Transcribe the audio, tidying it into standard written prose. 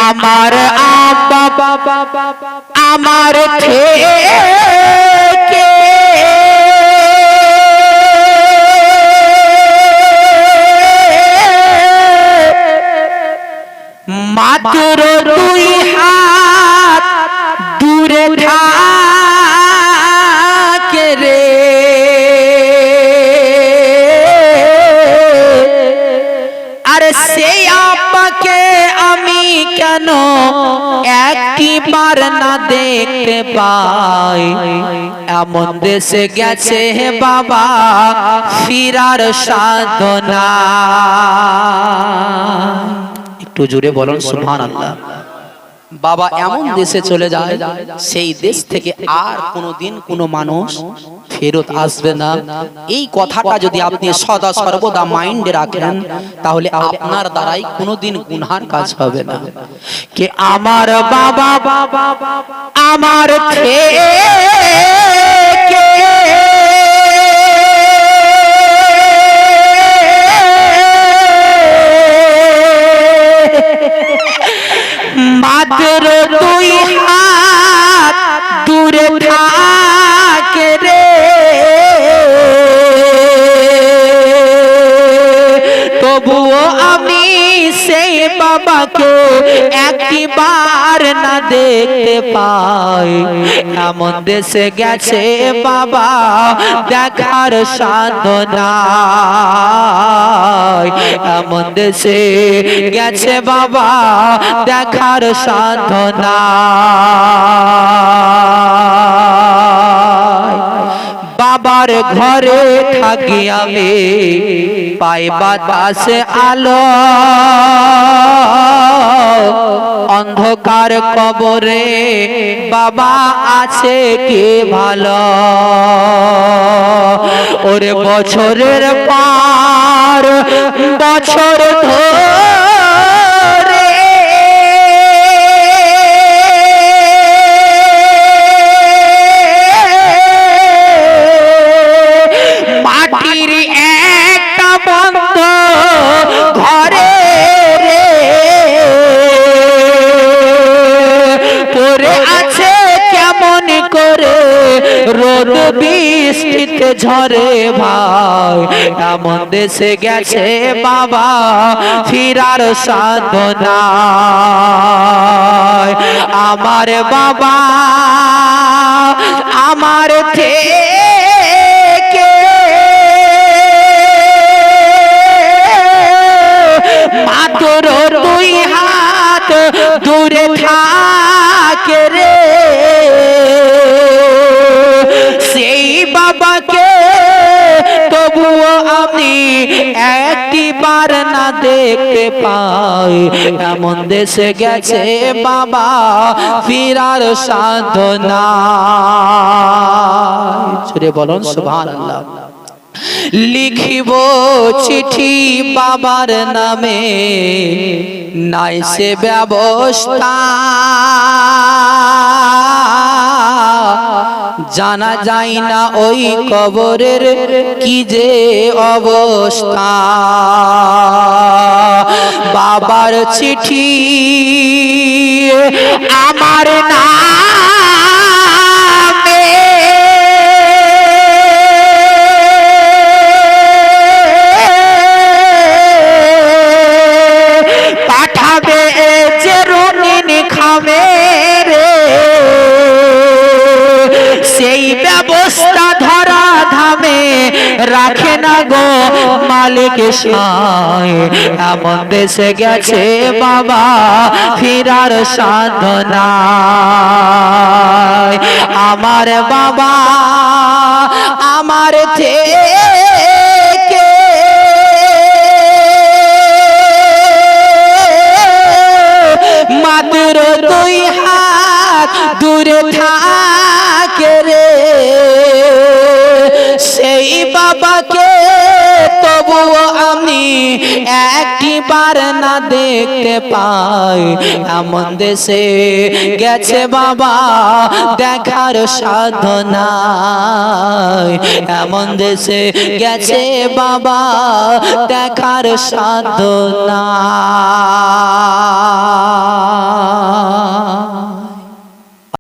আমার আব্বা আমার থেকে মাত্র 2 হাত দূরে থাকে রে। আরে সেই আব্বাকে আমি কেন একটিবার না দেখতে পাই? এমন দেশে গেছে হে বাবা ফিরার সাধনা। একটু জোরে বলুন সুবহানাল্লাহ। বাবা এমন দেশে চলে যায় সেই দেশ থেকে আর কোনোদিন কোনো মানুষ ফেরত আসবে না। এই কথাটা যদি আপনি সদা সর্বদা মাইন্ডে রাখেন তাহলে আপনার দ্বারাই কোনোদিন গুনার কাজ হবে না। কে আমার বাবা আমার থেকে মাত্র 2 হাত দূরে থাকে রে। তবুও আমি সেই বাবাকে একবার না দেখতে পাই। এমন দেশে গেছে বাবা দেখার সাধনা। এমন দেশে গেছে বাবা দেখার সাধনা। বাবার ঘরে থাকি আমি পাই বাতাসে আলো। অন্ধকার কবরে বাবা আছে কে ভালো। ওরে বছরের পর বছর ধরে মাটির একটা বন্ধ ঘরে পড়ে আছে কেমন করে রোদ বৃষ্টিতে ঝরে ভাই। এমন দেশে গেছে বাবা ফিরার সাধনা। আমার বাবা আমার থেকে মাত্র 2 হাত দূরে থাকে রে। সেই বাবাকে তবুও আমি একটিবার না দেখতে পাই। এমন দেশে গেছে বাবা ফিরার সাধনা। জোরে বলুন সুবহানাল্লাহ। লিখিব চিঠি বাবার নামে নাই সে ব্যবস্থা। জানা যায় না ওই কবরের কি যে অবস্থা। বাবার চিঠি আমার নামে পাঠাবে যে রঙিন খামে রে। সেই ব্যবস্থা ধরা ধামে রাখে না গো মালিক সায়। এমন দেশে গেছে বাবা ফিরার সাধনা। আমার বাবা আমার থেকে মাত্র 2 হাত দূরে থাকে রে। সেই বাবাকে তবুও আমি একটিবার না দেখতে পাই। এমন দেশে গেছে বাবা দেখার সাধনা। এমন দেশে গেছে বাবা দেখার সাধনা।